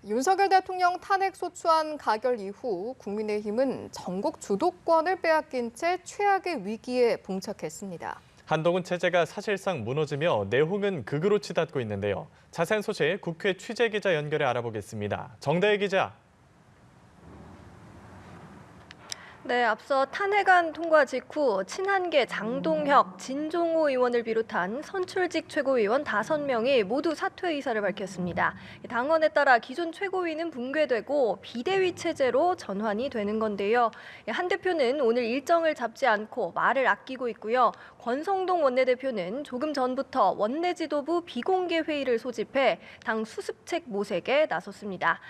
윤석열 대통령 탄핵 소추안 가결 이후 국민의힘은 전국 주도권을 빼앗긴 채 최악의 위기에 봉착했습니다. 한동훈 체제가 사실상 무너지며 내홍은 극으로 치닫고 있는데요. 자세한 소식 국회 취재기자 연결해 알아보겠습니다. 정다혜 기자. 네, 앞서 탄핵안 통과 직후 친한계 장동혁, 진종호 의원을 비롯한 선출직 최고위원 5명이 모두 사퇴 의사를 밝혔습니다. 당원에 따라 기존 최고위는 붕괴되고 비대위 체제로 전환이 되는 건데요. 한 대표는 오늘 일정을 잡지 않고 말을 아끼고 있고요. 권성동 원내대표는 조금 전부터 원내 지도부 비공개 회의를 소집해 당 수습책 모색에 나섰습니다.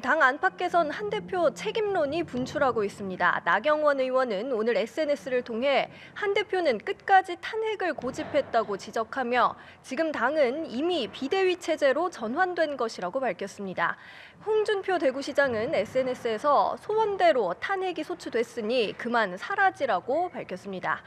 당 안팎에선 한 대표 책임론이 분출하고 있습니다. 나경원 의원은 오늘 SNS를 통해 한 대표는 끝까지 탄핵을 고집했다고 지적하며 지금 당은 이미 비대위 체제로 전환된 것이라고 밝혔습니다. 홍준표 대구시장은 SNS에서 소원대로 탄핵이 소추됐으니 그만 사라지라고 밝혔습니다.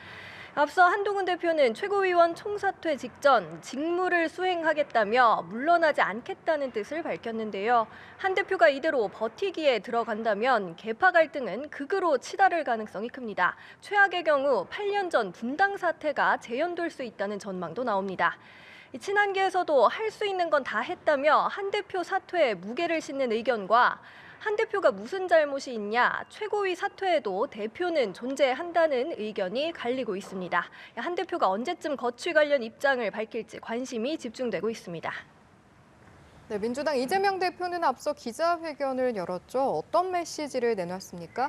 앞서 한동훈 대표는 최고위원 총사퇴 직전 직무를 수행하겠다며 물러나지 않겠다는 뜻을 밝혔는데요. 한 대표가 이대로 버티기에 들어간다면 계파 갈등은 극으로 치달을 가능성이 큽니다. 최악의 경우 8년 전 분당 사태가 재현될 수 있다는 전망도 나옵니다. 친한계에서도 할 수 있는 건 다 했다며 한 대표 사퇴에 무게를 싣는 의견과 한 대표가 무슨 잘못이 있냐, 최고위 사퇴에도 대표는 존재한다는 의견이 갈리고 있습니다. 한 대표가 언제쯤 거취 관련 입장을 밝힐지 관심이 집중되고 있습니다. 네, 민주당 이재명 대표는 앞서 기자회견을 열었죠. 어떤 메시지를 내놨습니까?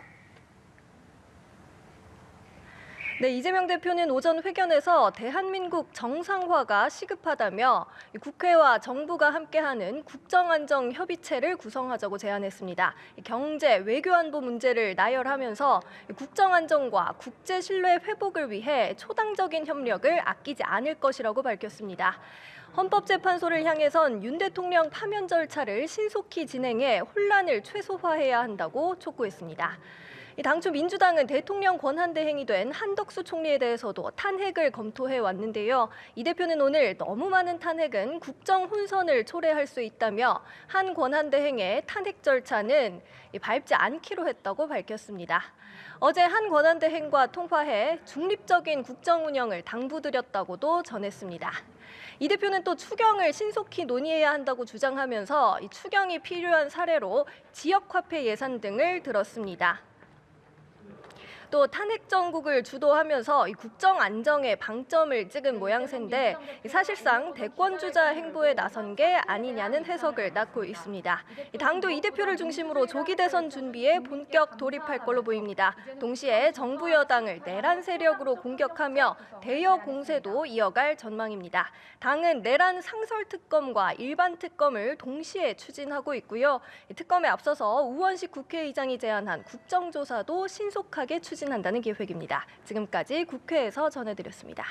네, 이재명 대표는 오전 회견에서 대한민국 정상화가 시급하다며 국회와 정부가 함께하는 국정안정협의체를 구성하자고 제안했습니다. 경제, 외교안보 문제를 나열하면서 국정안정과 국제 신뢰 회복을 위해 초당적인 협력을 아끼지 않을 것이라고 밝혔습니다. 헌법재판소를 향해선 윤 대통령 파면 절차를 신속히 진행해 혼란을 최소화해야 한다고 촉구했습니다. 당초 민주당은 대통령 권한대 행위된 한덕수 총리에 대해서도 탄핵을 검토해 왔는데요. 이 대표는 오늘 너무 많은 탄핵은 국정 혼선을 초래할 수 있다며 한 권한대행의 탄핵 절차는 밟지 않기로 했다고 밝혔습니다. 어제 한 권한대행과 통화해 중립적인 국정 운영을 당부드렸다고도 전했습니다. 이 대표는 또 추경을 신속히 논의해야 한다고 주장하면서 이 추경이 필요한 사례로 지역화폐 예산 등을 들었습니다. 또 탄핵 정국을 주도하면서 국정 안정에 방점을 찍은 모양새인데 사실상 대권주자 행보에 나선 게 아니냐는 해석을 낳고 있습니다. 당도 이 대표를 중심으로 조기 대선 준비에 본격 돌입할 걸로 보입니다. 동시에 정부 여당을 내란 세력으로 공격하며 대여 공세도 이어갈 전망입니다. 당은 내란 상설 특검과 일반 특검을 동시에 추진하고 있고요. 특검에 앞서서 우원식 국회의장이 제안한 국정조사도 신속하게 추진한다는 계획입니다. 지금까지 국회에서 전해드렸습니다.